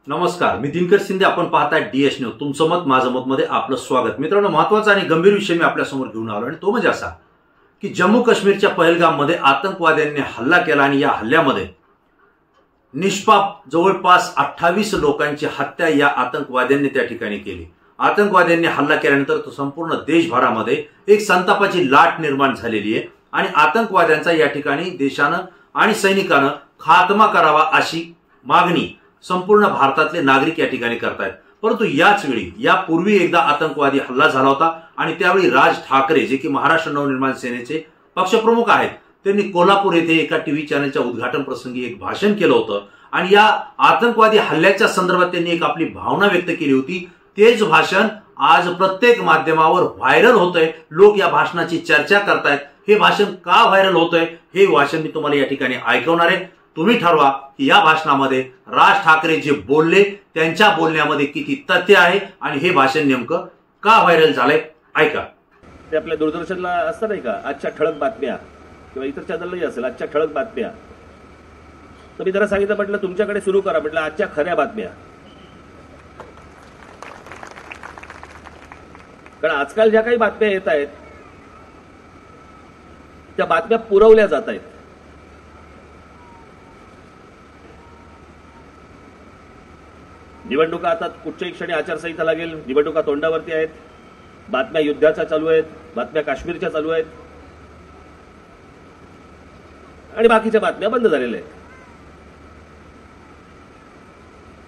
नमस्कार, मी दिनकर शिंदे. आपण पाहताय डीएस न्यूज. तुमचं मत माझं मत मध्ये आपलं स्वागत. मित्रांनो, महत्त्वाचा आणि गंभीर विषय मी आपल्यासमोर घेऊन आलो आणि तो म्हणजे असा की जम्मू काश्मीरच्या पहलगाम मध्ये आतंकवाद्यांनी हल्ला केला आणि या हल्ल्यामध्ये निष्पाप जवळपास 28 लोकांची हत्या या आतंकवाद्यांनी त्या ठिकाणी केली. आतंकवाद्यांनी हल्ला केल्यानंतर तो संपूर्ण देशभरामध्ये एक संतापाची लाट निर्माण झालेली आहे आणि आतंकवाद्यांचा या ठिकाणी देशानं आणि सैनिकांना खात्मा करावा अशी मागणी संपूर्ण भारतातले नागरिक या ठिकाणी करतायत. परंतु याच वेळी यापूर्वी एकदा आतंकवादी हल्ला झाला होता आणि त्यावेळी राज ठाकरे जे की महाराष्ट्र नवनिर्माण सेनेचे पक्षप्रमुख आहेत, त्यांनी कोल्हापूर येथे एका टीव्ही चॅनलच्या उद्घाटन प्रसंगी एक भाषण केलं होतं आणि या आतंकवादी हल्ल्याच्या संदर्भात त्यांनी एक आपली भावना व्यक्त केली होती. तेच भाषण आज प्रत्येक माध्यमावर व्हायरल होतंय. लोक या भाषणाची चर्चा करतायत. हे भाषण का व्हायरल होतंय हे भाषण मी तुम्हाला या ठिकाणी ऐकवणार आहे. तुम्ही ठरवा की या भाषणामध्ये राज ठाकरे जे बोलले त्यांच्या बोलण्यामध्ये किती तथ्य आहे आणि हे भाषण नेमकं का व्हायरल झालंय. ऐका. ते आपल्या दूरदर्शनला असतं नाही का, आजच्या ठळक बातम्या, किंवा इतर चॅनलही असेल आजच्या ठळक बातम्या. तर मी त्याला सांगितलं, म्हटलं तुमच्याकडे सुरू करा, म्हटलं आजच्या खऱ्या बातम्या. कारण आजकाल ज्या काही बातम्या येत आहेत त्या बातम्या पुरवल्या जात आहेत. निवडणुका आता कुठच्याही क्षणी आचारसंहिता लागेल. निवडणुका तोंडावरती आहेत. बातम्या युद्धाच्या चालू आहेत, बातम्या काश्मीरच्या चालू आहेत आणि बाकीच्या बातम्या बंद झालेल्या आहेत.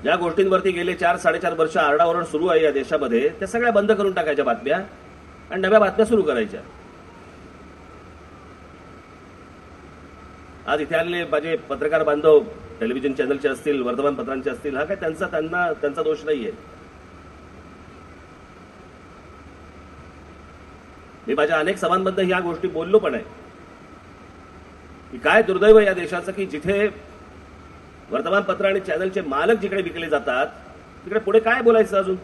ज्या गोष्टींवरती गेले 4-4.5 वर्ष आरडाओरड सुरू आहे या देशामध्ये, त्या सगळ्या बंद करून टाकायच्या बातम्या आणि नव्या बातम्या सुरू करायच्या. आज इथे आलेले माझे पत्रकार बांधव, टेलिव्हिजन चॅनलचे असतील, वर्तमानपत्रांचे असतील, हा काय त्यांचा दोष नाहीये. मी माझ्या अनेक सभांमध्ये ह्या गोष्टी बोललो पण आहे की काय दुर्दैव या देशाचं की जिथे वर्तमानपत्र आणि चॅनलचे मालक जिकडे विकले जातात तिकडे पुढे काय बोलायचं अजून.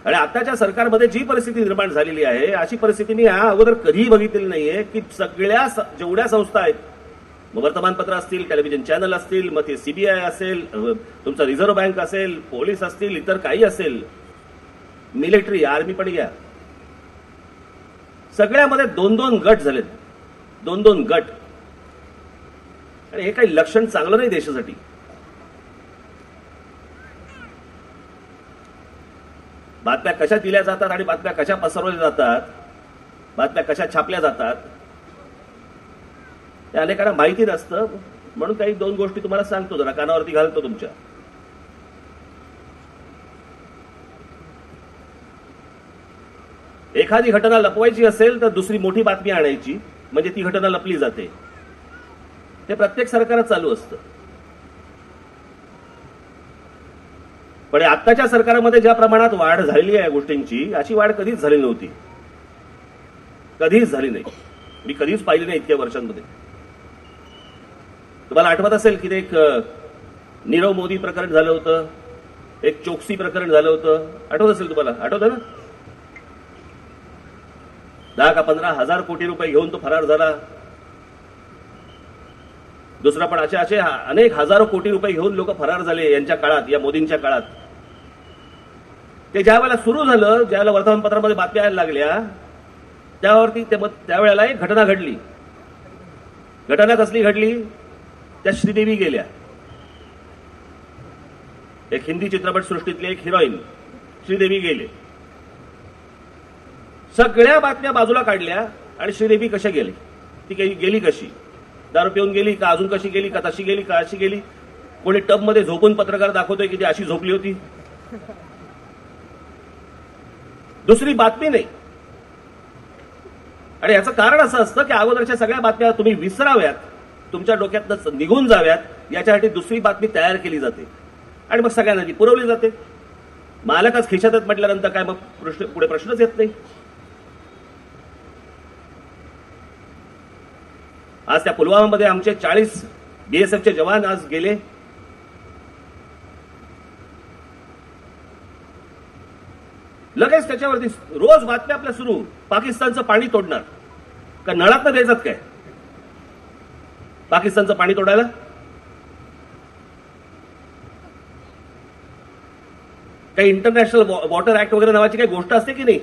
आणि आताच्या सरकारमध्ये जी परिस्थिती निर्माण झालेली आहे अशी परिस्थिती मी या अगोदर कधीही बघितलेली नाहीये की सगळ्या जेवढ्या संस्था आहेत, वर्तमानपत्र असतील, टेलिव्हिजन चॅनल असतील, मग ते सीबीआय असेल, तुमचा रिझर्व्ह बँक असेल, पोलीस असतील, इतर काही असेल, मिलिटरी, आर्मी पण घ्या, सगळ्यामध्ये 2-2 गट झालेत. 2-2 गट. आणि हे काही लक्षण चांगलं नाही देशासाठी. बातम्या कशा दिल्या जातात आणि बातम्या कशा पसरवल्या जातात, बातम्या कशा छापल्या जातात ते अनेकांना माहिती नसतं. म्हणून काही 2 गोष्टी तुम्हाला सांगतो, जरा कानावरती घालतो तुमच्या. एखादी घटना लपवायची असेल तर दुसरी मोठी बातमी आणायची, म्हणजे ती घटना लपली जाते. ते प्रत्येक सरकारच चालू असतं. पण आत्ताच्या सरकारमध्ये ज्या प्रमाणात वाढ झालेली आहे या गोष्टींची, अशी वाढ कधीच झाली नव्हती. कधीच झाली नाही. मी कधीच पाहिली नाही इतक्या वर्षांमध्ये. तुम्हाला आठवत असेल की एक नीरव मोदी प्रकरण झालं होतं, एक चोक्सी प्रकरण झालं होतं. आठवत असेल तुम्हाला? आठवतं ना? 10 का 15 हजार कोटी रुपये घेऊन तो फरार झाला. दुसरा पण असे अनेक हजारो कोटी रुपये घेऊन लोक फरार झाले यांच्या काळात, या मोदींच्या काळात. ते ज्या वेळेला सुरू झालं, ज्यावेळेला वर्तमानपत्रामध्ये बातम्या यायला लागल्या, त्यावरती त्यावेळेला एक घटना घडली. घटना कसली घडली? त्या श्रीदेवी गेल्या. एक हिंदी चित्रपटसृष्टीतली एक हिरोईन श्रीदेवी गेले. सगळ्या बातम्या बाजूला काढल्या आणि श्रीदेवी कशा गेली, ती गेली कशी, दारू पिऊन गेली का, अजून कशी गेली का, तशी गेली का, अशी गेली. कोणी टबमध्ये झोपून पत्रकार दाखवतोय की ती अशी झोपली होती. दुसरी बातमी नाही. आणि याचं कारण असं असतं की अगोदरच्या सगळ्या बातम्या तुम्ही विसराव्यात, तुमच्या डोक्यातनं निघून जाव्यात, याच्यासाठी दुसरी बातमी तयार केली जाते आणि मग सगळ्यांना ती पुरवली जाते. मालकच खिशातच म्हटल्यानंतर काय मग पुढे प्रश्नच येत नाही. आज त्या पुलवामामध्ये आमचे 40 बीएसएफचे जवान आज गेले. लगेच त्याच्यावरती रोज बातम्या आपल्या सुरू, पाकिस्तानचं पाणी तोडणार का, नळात द्यायचं काय पाकिस्तानचं पाणी तोडायला? काही इंटरनॅशनल वॉटर ऍक्ट वगैरे नावाची काही गोष्ट असते की नाही?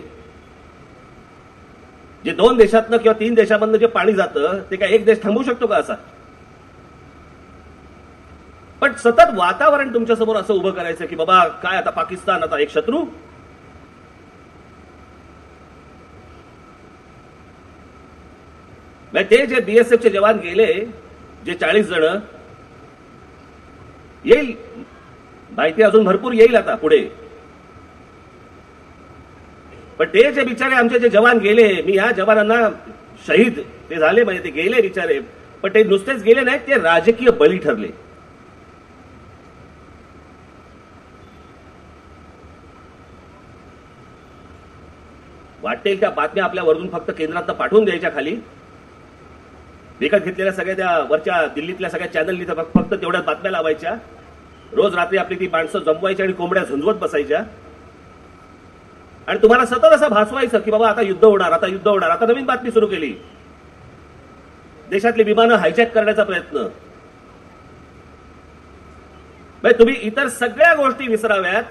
जे 2 देशातनं किंवा 3 देशांमधनं जे पाणी जातं ते काय एक देश थांबवू शकतो का असा? पण सतत वातावरण तुमच्या समोर असं उभं करायचं की बाबा काय आता पाकिस्तान आता एक शत्रू. ते जे बीएसएफचे जवान गेले, जे 40 जण, येईल माहिती अजून भरपूर येईल आता पुढे. पण ते जे बिचारे आमचे जे जवान गेले, मी या जवानांना शहीद ते झाले म्हणजे ते गेले बिचारे, पण ते नुसतेच गेले नाहीत, ते राजकीय बळी ठरले. वाटेल त्या बातम्या आपल्या वरून फक्त केंद्रात पाठवून द्यायच्या, खाली विकत घेतलेल्या सगळ्या त्या वरच्या दिल्लीतल्या सगळ्या चॅनलनी फक्त तेवढ्याच बातम्या लावायच्या. रोज रात्री आपली ती माणसं जमवायची आणि कोंबड्या झुंजवत बसायच्या आणि तुम्हाला सतत असं भासवायचं की बाबा आता युद्ध होणार, आता युद्ध होणार. आता नवीन बातमी सुरू केली, देशातली विमानं हायजॅक करण्याचा प्रयत्न. तुम्ही इतर सगळ्या गोष्टी विसराव्यात,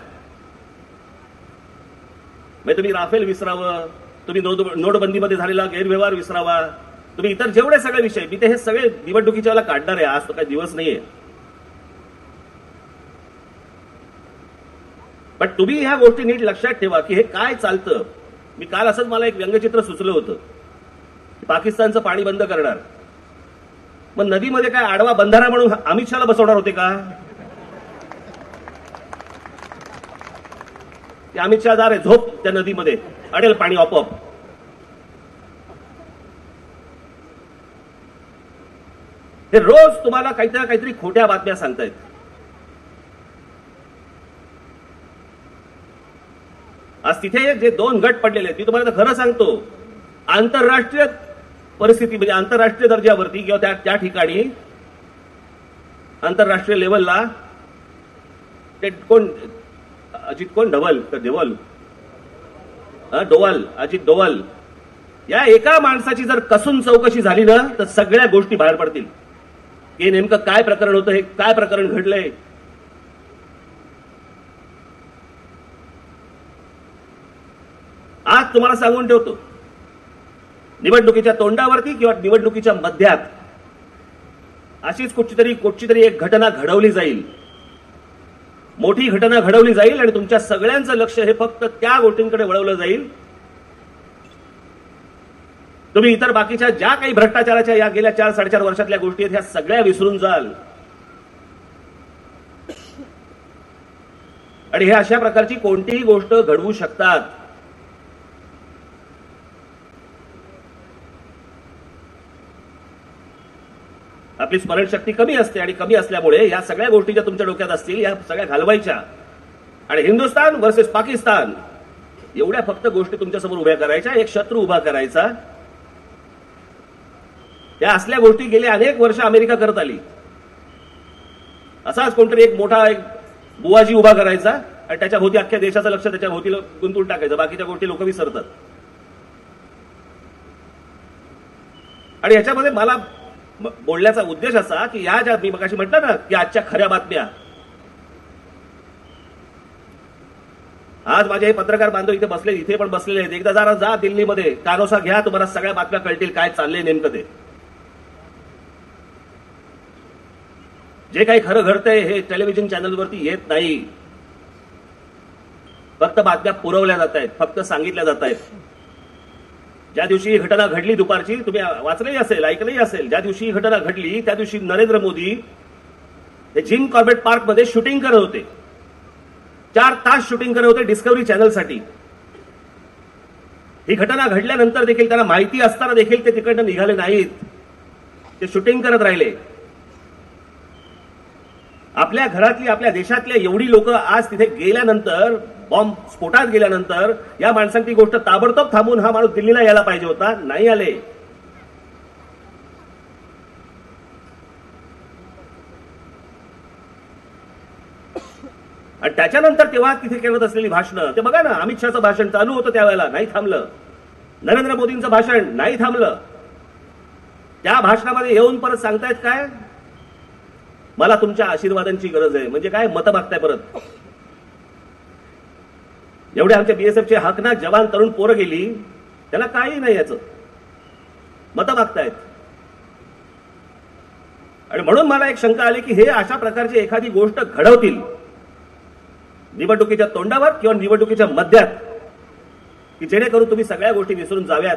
तुम्ही राफेल विसरावं, तुम्ही नोटबंदीमध्ये झालेला गैरव्यवहार विसरावा, तुम्ही इतर जेवढे सगळे विषय, मी ते हे सगळे निवडणुकीच्या वेळेला काढणार आहे. आज तो काही दिवस नाहीये, पण तुम्ही ह्या गोष्टी नीट लक्षात ठेवा की हे काय चालतं. मी काल असंच मला एक व्यंगचित्र सुचलं होतं, पाकिस्तानचं पाणी बंद करणार. मग नदीमध्ये काय आडवा बंधारा म्हणून अमित शहाला बसवणार होते का? अमित शहा जा रे झोप त्या नदीमध्ये, अडेल पाणी आपोआप. हे रोज तुम्हाला काहीतरी खोट्या बातम्या सांगतायत. आज तिथे जे 2 गट पडलेले आहेत, मी तुम्हाला खरं सांगतो, आंतरराष्ट्रीय परिस्थिती म्हणजे आंतरराष्ट्रीय दर्जावरती किंवा त्या ठिकाणी आंतरराष्ट्रीय लेवलला ते कोण अजित कोण डोवाल अजित डोवाल या एका माणसाची जर कसून चौकशी झाली ना तर सगळ्या गोष्टी बाहेर पडतील की नेमकं काय प्रकरण होतं, हे काय प्रकरण घडलंय. आज तुम्हाला सांगून ठेवतो, निवडणुकीच्या तोंडावरती किंवा निवडणुकीच्या मध्यात अशीच कुठची एक घटना घडवली जाईल, मोठी घटना घडवली जाईल आणि तुमच्या सगळ्यांचं लक्ष हे फक्त त्या गोष्टींकडे वळवलं जाईल. तुम्ही इतर बाकीच्या ज्या काही भ्रष्टाचाराच्या या गेल्या 4-4.5 वर्षातल्या गोष्टी आहेत ह्या सगळ्या विसरून जाल. आणि हे अशा प्रकारची कोणतीही गोष्ट घडवू शकतात. आपली स्मरणशक्ती कमी असते आणि कमी असल्यामुळे या सगळ्या गोष्टी ज्या तुमच्या डोक्यात असतील या सगळ्या घालवायच्या आणि हिंदुस्थान वर्सेस पाकिस्तान एवढ्या फक्त गोष्टी तुमच्यासमोर उभ्या करायच्या, एक शत्रू उभा करायचा. या असल्या गोष्टी गेली अनेक वर्ष अमेरिका करत आली. असाच कोणतरी एक मोठा एक बुवाजी उभा करायचा आणि त्याच्या भोवती अख्ख्या देशाचं लक्ष त्याच्या भोवती गुंतवून टाकायचं, बाकीच्या गोष्टी लोक विसरतात. आणि याच्यामध्ये मला बोलण्याचा उद्देश असा की या ज्या मी मगाशी म्हटलं ना की आजच्या खऱ्या बातम्या, आज माझे हे पत्रकार बांधव इथे बसले, इथे पण बसलेले आहेत. एकदा जरा जा दिल्लीमध्ये, कानोसा घ्या, तुम्हाला सगळ्या बातम्या कळतील काय चाललंय नेमकं. ते जे काही खरं घडतंय हे टेलिव्हिजन चॅनलवरती येत नाही, फक्त बातम्या पुरवल्या जात आहेत, फक्त सांगितल्या जात आहेत. ज्या दिवशी ही घटना घडली दुपारची, तुम्ही वाचलंही असेल, ऐकलंही असेल, ज्या दिवशी ही घटना घडली त्या दिवशी नरेंद्र मोदी हे जिम कॉर्बेट पार्क मध्ये शूटिंग करत होते. 4 तास शूटिंग करत होते डिस्कव्हरी चॅनलसाठी. ही घटना घडल्यानंतर देखील त्यांना माहिती असताना देखील ते तिकडनं निघाले नाहीत, ते शूटिंग करत राहिले. आपल्या घरातली, आपल्या देशातल्या एवढी लोक आज तिथे गेल्यानंतर, बॉम्ब स्फोटात गेल्यानंतर या माणसांनी ती गोष्ट ताबडतोब थांबून हा माणूस दिल्लीला यायला पाहिजे होता, नाही आले. आणि त्याच्यानंतर तेव्हा तिथे करत असलेली भाषणं ते बघा ना. अमित शहाचं भाषण चालू होतं त्यावेळेला, नाही थांबलं. नरेंद्र मोदींचं भाषण नाही थांबलं. त्या भाषणामध्ये येऊन परत सांगतायत काय, मला तुमच्या आशीर्वादांची गरज आहे. म्हणजे काय, मतं मागताय परत. एवढे आमच्या बीएसएफचे हकनाक जवान तरुण पोरं गेली, त्याला काही नाही याचं, मतं मागतायत. आणि म्हणून मला एक शंका आली की हे अशा प्रकारची एखादी गोष्ट घडवतील निवडणुकीच्या तोंडावर किंवा निवडणुकीच्या मध्यात, की जेणेकरून तुम्ही सगळ्या गोष्टी विसरून जाव्यात.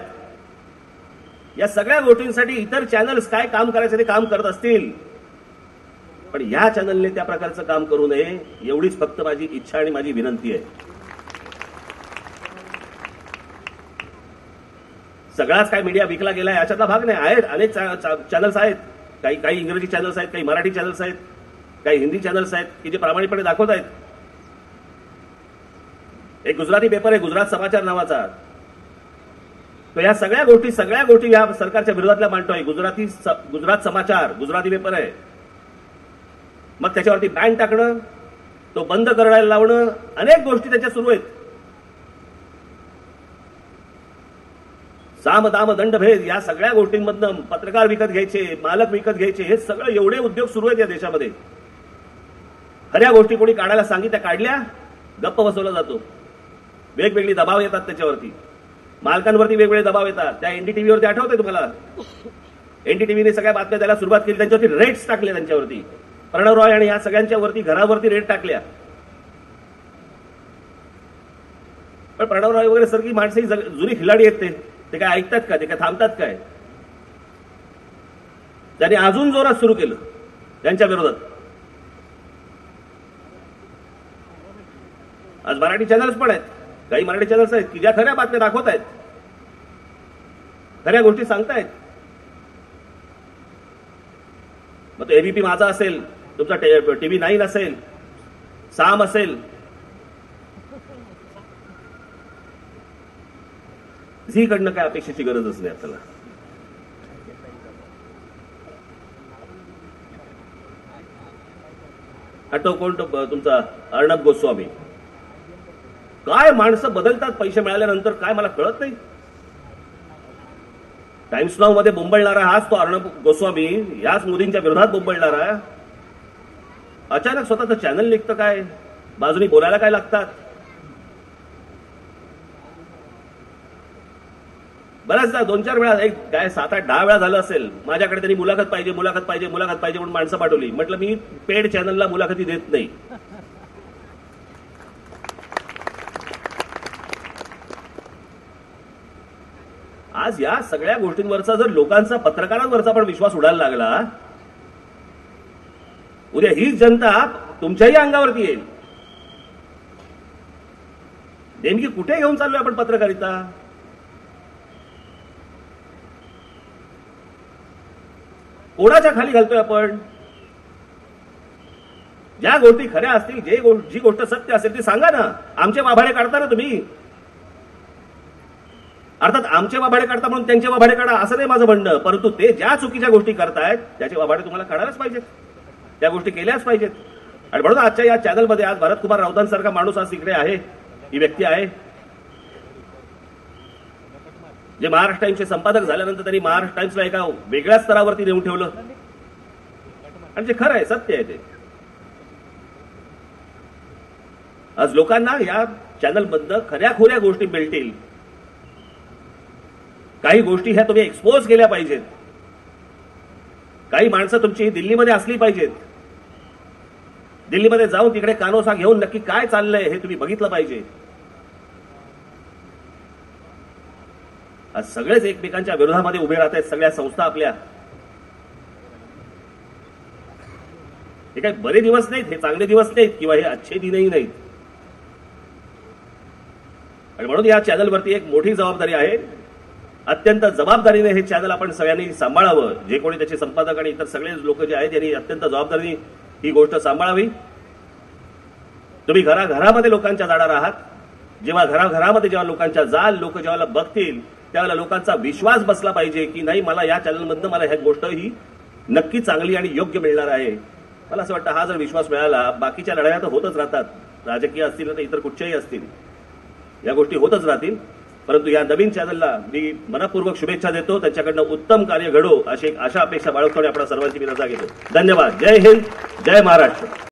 या सगळ्या गोष्टींसाठी इतर चॅनल्स काय काम करायचं ते काम करत असतील, पण या चॅनलने त्या प्रकारचं काम करू नये, एवढीच फक्त माझी इच्छा आणि माझी विनंती आहे. सगळाच काय मीडिया विकला गेलाय याच्यातला भाग नाही. आहेत अनेक चॅनल्स आहेत, काही इंग्रजी चॅनल्स आहेत, काही मराठी चॅनल्स आहेत, काही हिंदी चॅनल्स आहेत की जे प्रामाणिकपणे दाखवत आहेत. एक गुजराती पेपर आहे गुजरात समाचार नावाचा, तो या सगळ्या गोष्टी या सरकारच्या विरोधातल्या मांडतोय. गुजरात समाचार गुजराती पेपर आहे. मग त्याच्यावरती बॅन टाकणं, तो बंद करायला लावणं, अनेक गोष्टी त्याच्या सुरू आहेत. साम दाम दंडभेद या सगळ्या गोष्टींमधनं पत्रकार विकत घ्यायचे, मालक विकत घ्यायचे, हे सगळं एवढे उद्योग सुरू आहेत या देशामध्ये. खऱ्या गोष्टी कोणी काढायला सांगितल्या, काढल्या, गप्प बसवला जातो. वेगवेगळी दबाव येतात त्याच्यावरती, मालकांवरती वेगवेगळे दबाव येतात. त्या एनडीटीव्हीवरती आठवतंय तुम्हाला, एनडीटीव्हीने सगळ्या बातम्या द्यायला सुरुवात केली, त्यांच्यावरती रेट्स टाकले, त्यांच्यावरती प्रणव रॉय आणि या सगळ्यांच्या वरती घरावरती रेट टाकल्या. पण प्रणव रॉय वगैरे सारखी माणसं ही जुनी खिलाडी आहेत. ते काय ऐकतात का? ते काय थांबतात काय? त्यांनी अजून जोरात सुरू केलं त्यांच्या विरोधात. आज मराठी चॅनल्स पण आहेत, काही मराठी चॅनल्स आहेत की ज्या खऱ्या बातम्या दाखवत आहेत, खऱ्या गोष्टी सांगतायत. मग तो एबीपी माझा असेल, तुमचा टीव्ही 9 असेल, साम असेल, झी कडनं काय अपेक्षेची गरजच नाही आपल्याला. तो कोण तुमचा अर्णब गोस्वामी, काय माणसं बदलतात पैसे मिळाल्यानंतर, काय मला कळत नाही. टाइम्स नाव मध्ये बोंबळणारा हाच तो अर्णब गोस्वामी, याच मोदींच्या विरोधात बोंबळणारा, अचानक स्वतःचं चॅनल निघतं काय, बाजूनी बोलायला काय लागतात. बऱ्याचदा 2-4 वेळा, एक काय 7-8-10 वेळा झालं असेल, माझ्याकडे त्यांनी मुलाखत पाहिजे म्हणून माणसं पाठवली. म्हटलं मी पेड चॅनलला मुलाखती देत नाही. आज या सगळ्या गोष्टींवरचा जर लोकांचा, पत्रकारांवरचा पण विश्वास उडायला लागला, उद्या हीच जनता तुमच्याही अंगावरती येईल. नेमकी कुठे घेऊन चाललोय आपण पत्रकारिता? कोणाच्या खाली घालतोय आपण? ज्या गोष्टी खऱ्या असतील, जी गोष्ट सत्य असेल ती सांगा ना. आमचे वाभाडे काढता ना तुम्ही. अर्थात आमचे वाभाडे काढता म्हणून त्यांचे वाभाडे काढा असं नाही माझं म्हणणं, परंतु ते ज्या चुकीच्या गोष्टी करतायत त्याचे वाभाडे तुम्हाला काढायलाच पाहिजेत, त्या गोष्टी केल्याच पाहिजेत. आणि म्हणून आजच्या या चॅनलमध्ये आज भरत कुमार राऊतांसारखा माणूस आज तिकडे आहे, ही व्यक्ती आहे, जे महाराष्ट्र टाइम्सचे संपादक झाल्यानंतर त्यांनी महाराष्ट्र टाइम्सला एका वेगळ्या स्तरावरती नेऊन ठेवलं. आणि जे खरं आहे, सत्य आहे ते. आज लोकांना या चॅनलमधनं खऱ्या गोष्टी मिळतील. काही गोष्टी ह्या तुम्ही एक्सपोज केल्या पाहिजेत. काही माणसं तुमची दिल्लीमध्ये असली पाहिजेत. दिल्लीमध्ये जाऊन तिकडे कानोसा घेऊन नक्की काय चाललंय हे तुम्ही बघितलं पाहिजे. आज सगळेच एकमेकांच्या विरोधामध्ये उभे राहत आहेत, सगळ्या संस्था आपल्या. हे काही बरे दिवस नाहीत, हे चांगले दिवस नाहीत किंवा हे अच्छे दिनही नाहीत. आणि म्हणून या चॅनलवरती एक मोठी जबाबदारी आहे. अत्यंत जबाबदारीने हे चॅनल आपण सगळ्यांनी सांभाळावं. जे कोणी त्याचे संपादक आणि इतर सगळे लोक जे आहेत त्यांनी अत्यंत जबाबदारीने ही गोष्ट सांभाळावी. तुम्ही घराघरामध्ये लोकांच्या जाणार आहात. जेव्हा घराघरामध्ये जेव्हा लोकांच्या जाल, लोक जेव्हा बघतील त्यावेळेला लोकांचा विश्वास बसला पाहिजे की नाही, मला या चॅनलमधनं मला ह्या गोष्ट ही नक्की चांगली आणि योग्य मिळणार आहे. मला असं वाटतं हा जर विश्वास मिळाला, बाकीच्या लढाया तर होतच राहतात, राजकीय असतील तर इतर कुठच्याही असतील, या गोष्टी होतच राहतील. परंतु या नवीन चॅनलला मी मनपूर्वक शुभेच्छा देतो. त्यांच्याकडनं उत्तम कार्य घडो अशी आशा अपेक्षा बाळगतो आणि आपल्या सर्वांची मी रजा घेतो. धन्यवाद. जय हिंद, जय महाराष्ट्र.